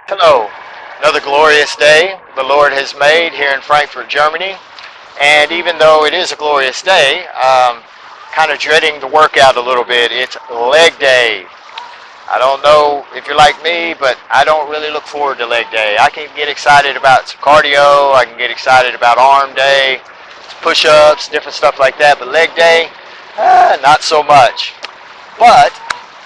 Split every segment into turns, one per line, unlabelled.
Hello, another glorious day the Lord has made here in Frankfurt, Germany. And even though it is a glorious day, kind of dreading the workout a little bit. It's leg day. I don't know if you're like me, but I don't really look forward to leg day. I can get excited about some cardio, I can get excited about arm day, push-ups, different stuff like that, but leg day, not so much. But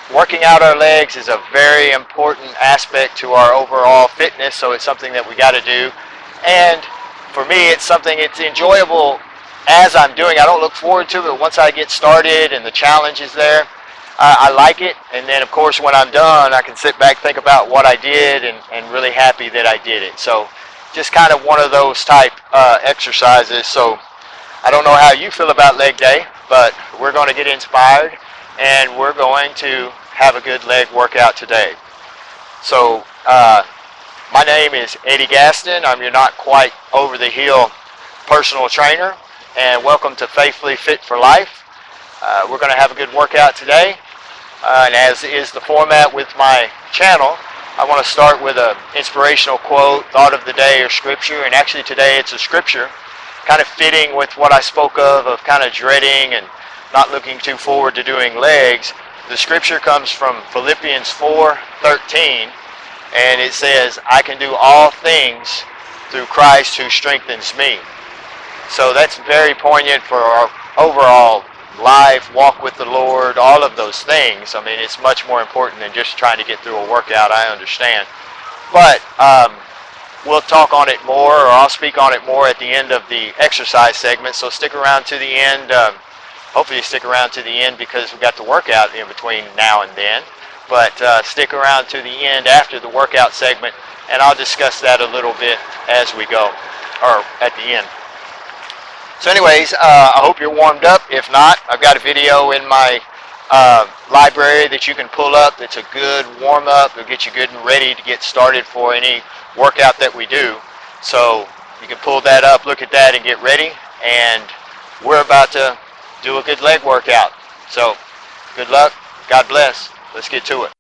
working out our legs is a very important aspect to our overall fitness, so it's something that we got to do. And for me, it's enjoyable as I'm doing. I don't look forward to it once I get started and the challenge is there. I like it, and then of course when I'm done, I can sit back, think about what I did, and really happy that I did it. So just kind of one of those type exercises. So I don't know how you feel about leg day, but we're going to get inspired and we're going to have a good leg workout today. So my name is Eddie Gaston. I'm your not quite over the hill personal trainer, and welcome to Faithfully Fit for Life. We're going to have a good workout today, and as is the format with my channel, I want to start with an inspirational quote, thought of the day, or scripture. And actually today it's a scripture, kind of fitting with what I spoke of kind of dreading and not looking too forward to doing legs. The scripture comes from Philippians 4:13, and it says, I can do all things through Christ who strengthens me. So that's very poignant for our overall life, walk with the Lord, all of those things. I mean, it's much more important than just trying to get through a workout, I understand. But we'll talk on it more, or I'll speak on it more at the end of the exercise segment, so stick around to the end. Hopefully you stick around to the end because we've got the workout in between now and then. But stick around to the end after the workout segment, and I'll discuss that a little bit as we go, or at the end. So anyways, I hope you're warmed up. If not, I've got a video in my library that you can pull up. It's a good warm-up. It'll get you good and ready to get started for any workout that we do. So you can pull that up, look at that, and get ready. And we're about to do a good leg workout. So good luck. God bless. Let's get to it.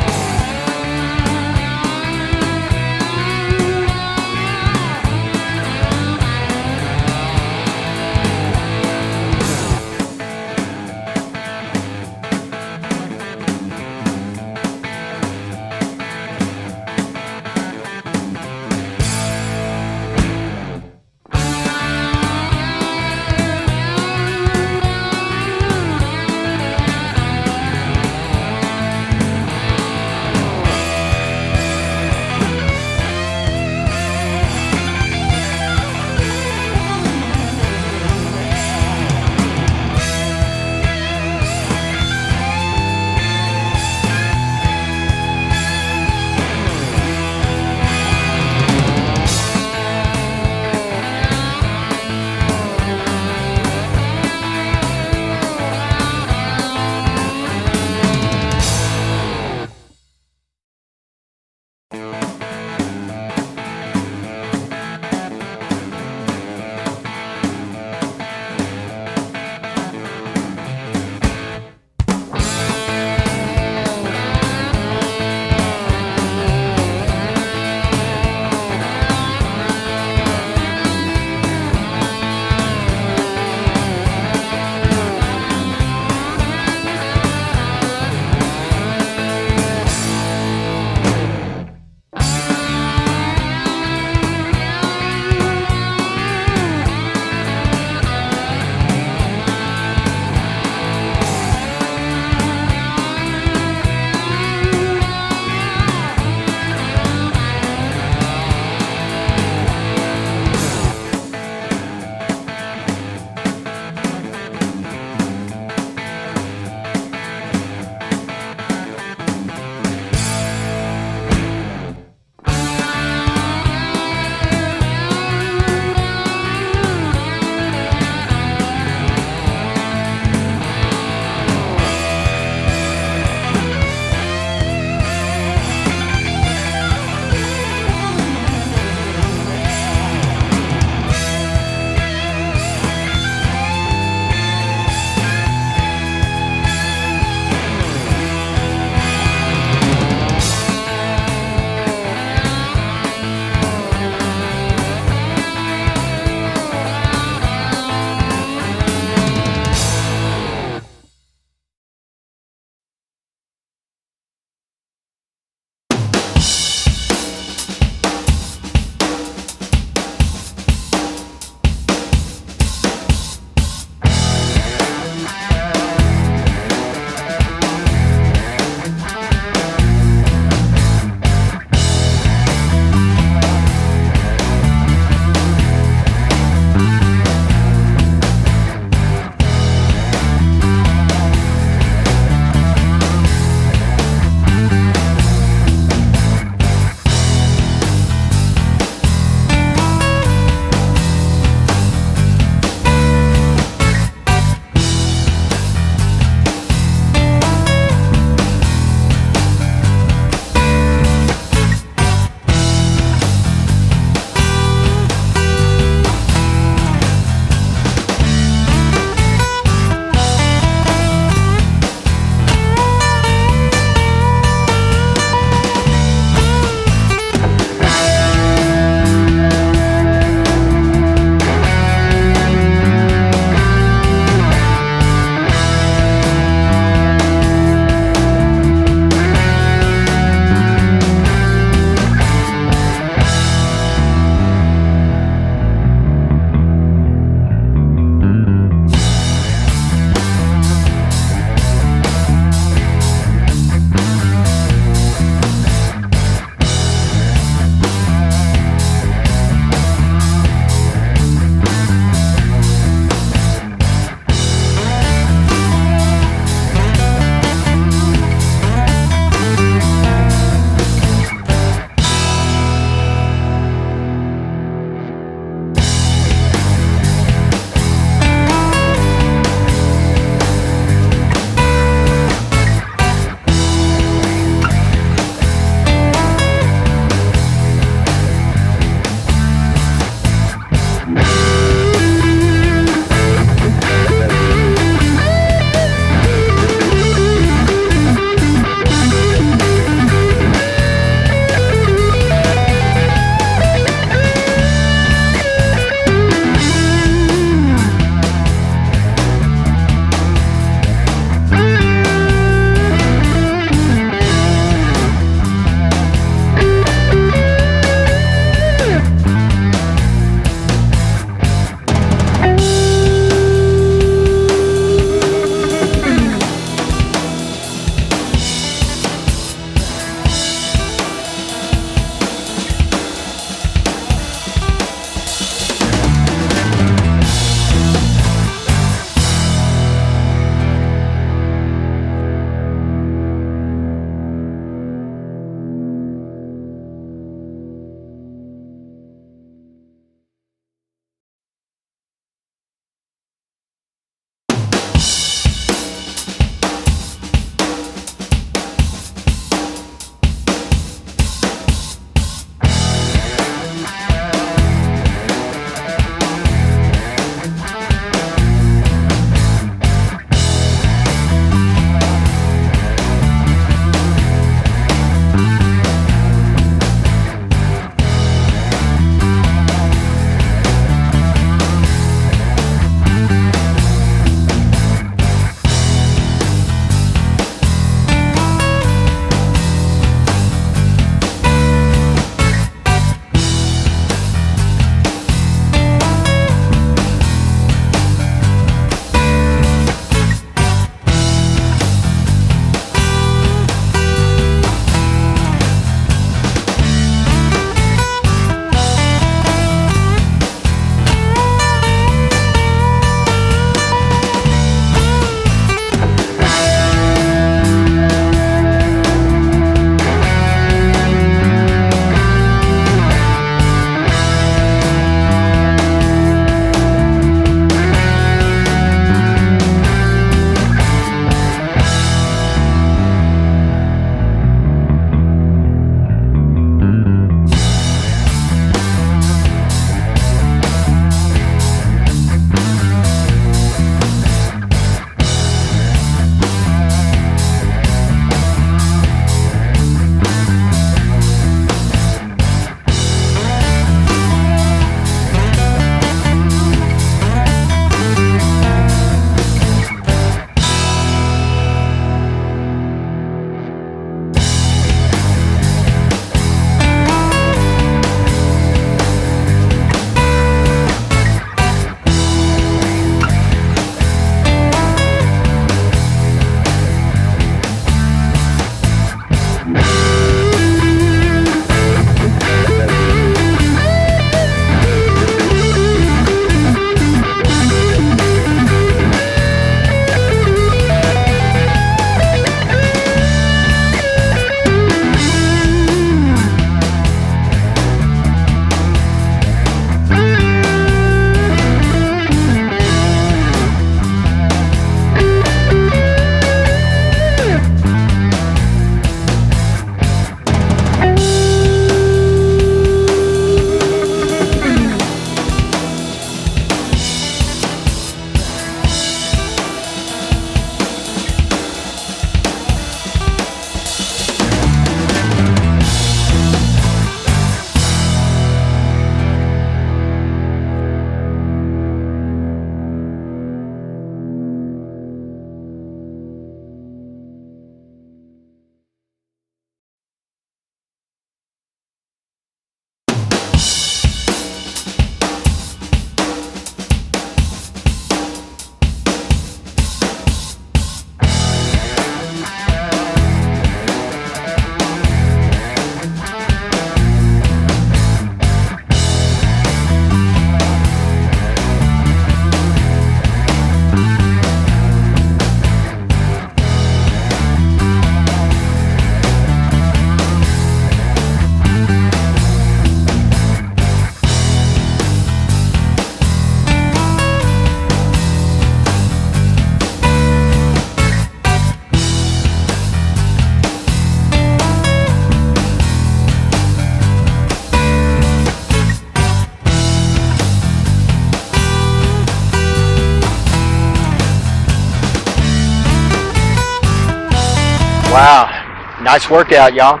Wow, nice workout, y'all.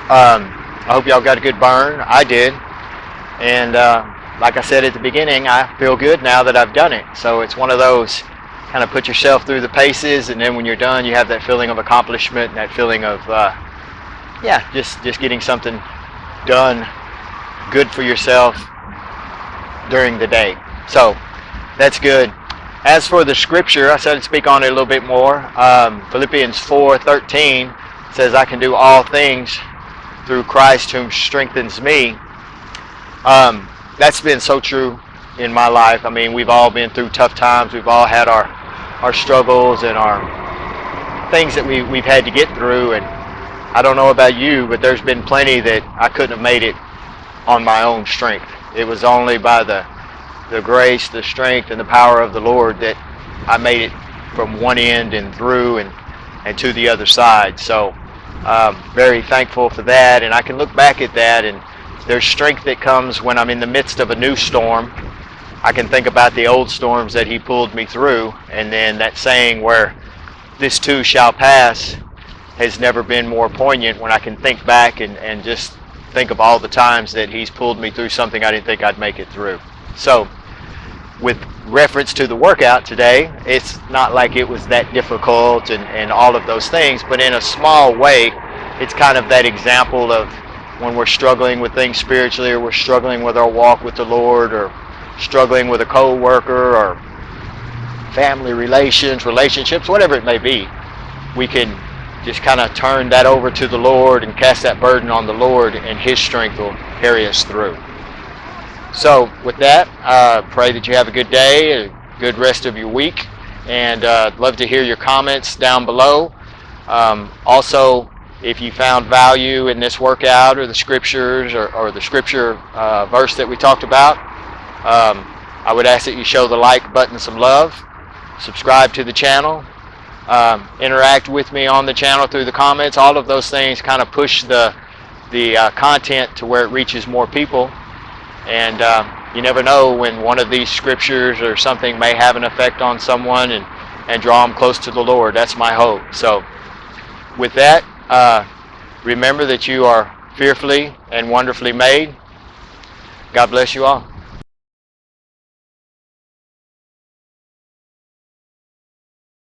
I hope y'all got a good burn. I did. And like I said at the beginning, I feel good now that I've done it. So it's one of those kind of put yourself through the paces, and then when you're done, you have that feeling of accomplishment and that feeling of, just getting something done good for yourself during the day. So that's good. As for the scripture, I said I'd speak on it a little bit more. Philippians 4:13 says, I can do all things through Christ whom strengthens me. That's been so true in my life. I mean, we've all been through tough times. We've all had our struggles and our things that we've had to get through. And I don't know about you, but there's been plenty that I couldn't have made it on my own strength. It was only by the grace, the strength, and the power of the Lord that I made it from one end and through and to the other side. So very thankful for that, and I can look back at that, and there's strength that comes when I'm in the midst of a new storm. I can think about the old storms that He pulled me through, and then that saying where this too shall pass has never been more poignant when I can think back and just think of all the times that He's pulled me through something I didn't think I'd make it through. So with reference to the workout today, it's not like it was that difficult and all of those things, but in a small way, it's kind of that example of when we're struggling with things spiritually, or we're struggling with our walk with the Lord, or struggling with a co-worker, or family relationships, whatever it may be, we can just kind of turn that over to the Lord and cast that burden on the Lord, and His strength will carry us through. So with that, pray that you have a good day, a good rest of your week, and I'd love to hear your comments down below. Also, if you found value in this workout or the scriptures or the scripture verse that we talked about, I would ask that you show the like button some love, subscribe to the channel, interact with me on the channel through the comments. All of those things kind of push the content to where it reaches more people. And you never know when one of these scriptures or something may have an effect on someone and draw them close to the Lord. That's my hope. So with that, remember that you are fearfully and wonderfully made. God bless you all.